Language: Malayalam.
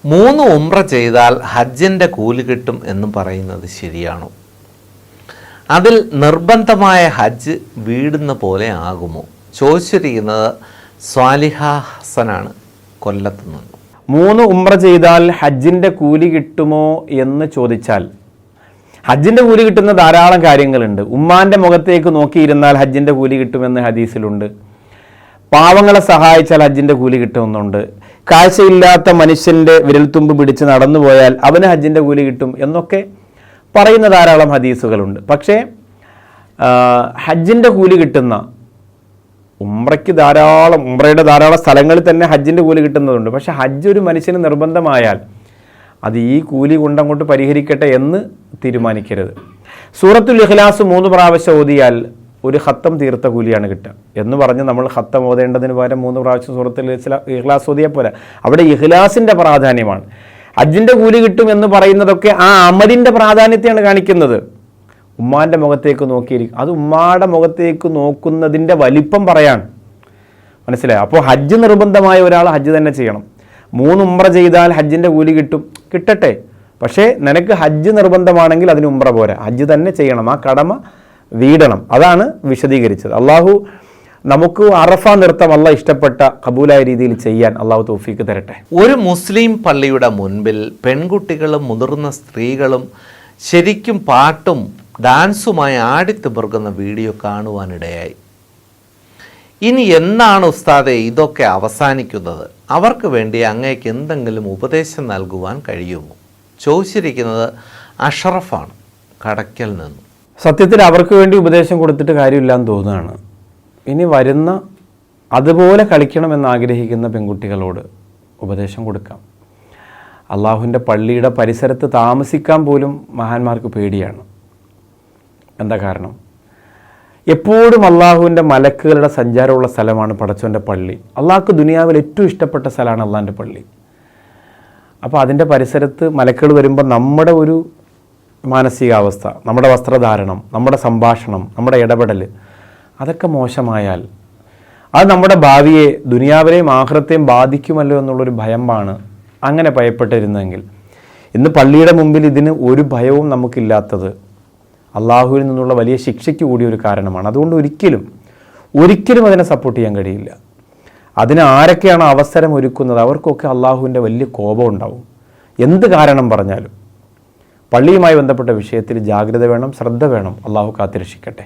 3 ഉംറ ചെയ്താൽ ഹജ്ജിൻ്റെ കൂലി കിട്ടും എന്ന് പറയുന്നത് ശരിയാണോ? അതിൽ നിർബന്ധമായ ഹജ്ജ് വീടുന്ന പോലെ ആകുമോ? ചോദിച്ചിരിക്കുന്നത് സ്വാലിഹ ഹസനാണ്, കൊല്ലത്തുനിന്ന്. 3 ഉംറ ചെയ്താൽ ഹജ്ജിൻ്റെ കൂലി കിട്ടുമോ എന്ന് ചോദിച്ചാൽ, ഹജ്ജിൻ്റെ കൂലി കിട്ടുന്ന ധാരാളം കാര്യങ്ങളുണ്ട്. ഉമ്മാൻ്റെ മുഖത്തേക്ക് നോക്കിയിരുന്നാൽ ഹജ്ജിൻ്റെ കൂലി കിട്ടുമെന്ന് ഹദീസിലുണ്ട്. പാവങ്ങളെ സഹായിച്ചാൽ ഹജ്ജിൻ്റെ കൂലി കിട്ടുമെന്നുണ്ട്. കാഴ്ചയില്ലാത്ത മനുഷ്യൻ്റെ വിരൽത്തുമ്പ് പിടിച്ച് നടന്നു പോയാൽ അവന് ഹജ്ജിൻ്റെ കൂലി കിട്ടും എന്നൊക്കെ പറയുന്ന ധാരാളം ഹദീസുകളുണ്ട്. പക്ഷേ ഹജ്ജിൻ്റെ കൂലി കിട്ടുന്ന ഉംറയുടെ ധാരാളം സ്ഥലങ്ങളിൽ തന്നെ ഹജ്ജിൻ്റെ കൂലി കിട്ടുന്നതുണ്ട്. പക്ഷേ ഹജ്ജ് ഒരു മനുഷ്യന് നിർബന്ധമായാൽ അത് ഈ കൂലി കൊണ്ടങ്ങോട്ട് പരിഹരിക്കട്ടെ എന്ന് തീരുമാനിക്കരുത്. സൂറത്തുൽ ഇഖ്ലാസ് 3 പ്രാവശ്യം ഓതിയാൽ ഒരു ഖത്തം തീർത്ത കൂലിയാണ് കിട്ടുക എന്ന് പറഞ്ഞ് നമ്മൾ ഖത്തം ഓതേണ്ടതിന് പകരം 3 പ്രാവശ്യം സൂറത്തുൽ ഇഖ്ലാസ് ഓതിയാൽ പോലെ. അവിടെ ഇഖ്ലാസിൻ്റെ പ്രാധാന്യമാണ്. ഹജ്ജിൻ്റെ കൂലി കിട്ടും എന്ന് പറയുന്നതൊക്കെ ആ അമലിൻ്റെ പ്രാധാന്യത്തെയാണ് കാണിക്കുന്നത്. ഉമ്മാൻ്റെ മുഖത്തേക്ക് നോക്കിയിരിക്കും, അത് ഉമ്മാടെ മുഖത്തേക്ക് നോക്കുന്നതിൻ്റെ വലിപ്പം പറയാൻ മനസ്സിലായി. അപ്പോൾ ഹജ്ജ് നിർബന്ധമായ ഒരാൾ ഹജ്ജ് തന്നെ ചെയ്യണം. 3 ഉംറ ചെയ്താൽ ഹജ്ജിൻ്റെ കൂലി കിട്ടട്ടെ. പക്ഷേ നിനക്ക് ഹജ്ജ് നിർബന്ധമാണെങ്കിൽ അതിന് ഉംറ പോരാ, ഹജ്ജ് തന്നെ ചെയ്യണം, ആ കടമ വീടണം. അതാണ് വിശദീകരിച്ചത്. അള്ളാഹു നമുക്ക് അറഫ നൃത്തം അള്ളാഹ് ഇഷ്ടപ്പെട്ട കബൂലായ രീതിയിൽ ചെയ്യാൻ അള്ളാഹു തൗഫീക്ക് തരട്ടെ. ഒരു മുസ്ലിം പള്ളിയുടെ മുൻപിൽ പെൺകുട്ടികളും മുതിർന്ന സ്ത്രീകളും ശരിക്കും പാട്ടും ഡാൻസുമായി ആടിത്തിമിർക്കുന്ന വീഡിയോ കാണുവാനിടയായി. ഇനി എന്നാണ് ഉസ്താദെ ഇതൊക്കെ അവസാനിക്കുന്നത്? അവർക്ക് വേണ്ടി അങ്ങേക്ക് എന്തെങ്കിലും ഉപദേശം നൽകുവാൻ കഴിയുമോ? ചോദിച്ചിരിക്കുന്നത് അഷറഫാണ്, കടയ്ക്കൽ നിന്നും. സത്യത്തിൽ അവർക്ക് വേണ്ടി ഉപദേശം കൊടുത്തിട്ട് കാര്യമില്ലാന്ന് തോന്നുകയാണ്. ഇനി വരുന്ന അതുപോലെ കളിക്കണമെന്ന് ആഗ്രഹിക്കുന്ന പെൺകുട്ടികളോട് ഉപദേശം കൊടുക്കാം. അള്ളാഹുവിൻ്റെ പള്ളിയുടെ പരിസരത്ത് താമസിക്കാൻ പോലും മഹാന്മാർക്ക് പേടിയാണ്. എന്താ കാരണം? എപ്പോഴും അള്ളാഹുവിൻ്റെ മലക്കുകളുടെ സഞ്ചാരമുള്ള സ്ഥലമാണ് പടച്ചവൻ്റെ പള്ളി. അള്ളാഹ്ക്ക് ദുനിയാവിൽ ഏറ്റവും ഇഷ്ടപ്പെട്ട സ്ഥലമാണ് അള്ളാഹിൻ്റെ പള്ളി. അപ്പോൾ അതിൻ്റെ പരിസരത്ത് മലക്കുകൾ വരുമ്പോൾ നമ്മുടെ ഒരു മാനസികാവസ്ഥ, നമ്മുടെ വസ്ത്രധാരണം, നമ്മുടെ സംഭാഷണം, നമ്മുടെ ഇടപെടൽ അതൊക്കെ മോശമായാൽ അത് നമ്മുടെ ഭാവിയെ, ദുനിയാവിലെയും ആഖിറത്തെയും ബാധിക്കുമല്ലോ എന്നുള്ളൊരു ഭയമാണ് അങ്ങനെ ഭയപ്പെട്ടിരുന്നെങ്കിൽ. ഇന്ന് പള്ളിയുടെ മുമ്പിൽ ഇതിന് ഒരു ഭയവും നമുക്കില്ലാത്തത് അള്ളാഹുവിൽ നിന്നുള്ള വലിയ ശിക്ഷയ്ക്ക് കൂടി ഒരു കാരണമാണ്. അതുകൊണ്ട് ഒരിക്കലും അതിനെ സപ്പോർട്ട് ചെയ്യാൻ കഴിയില്ല. അതിന് ആരൊക്കെയാണ് അവസരം ഒരുക്കുന്നത് അവർക്കൊക്കെ അള്ളാഹുവിൻ്റെ വലിയ കോപം ഉണ്ടാവും, എന്ത് കാരണം പറഞ്ഞാലും. പള്ളിയുമായി ബന്ധപ്പെട്ട വിഷയത്തിൽ ജാഗ്രത വേണം, ശ്രദ്ധ വേണം. അള്ളാഹു കാത്തിരക്ഷിക്കട്ടെ.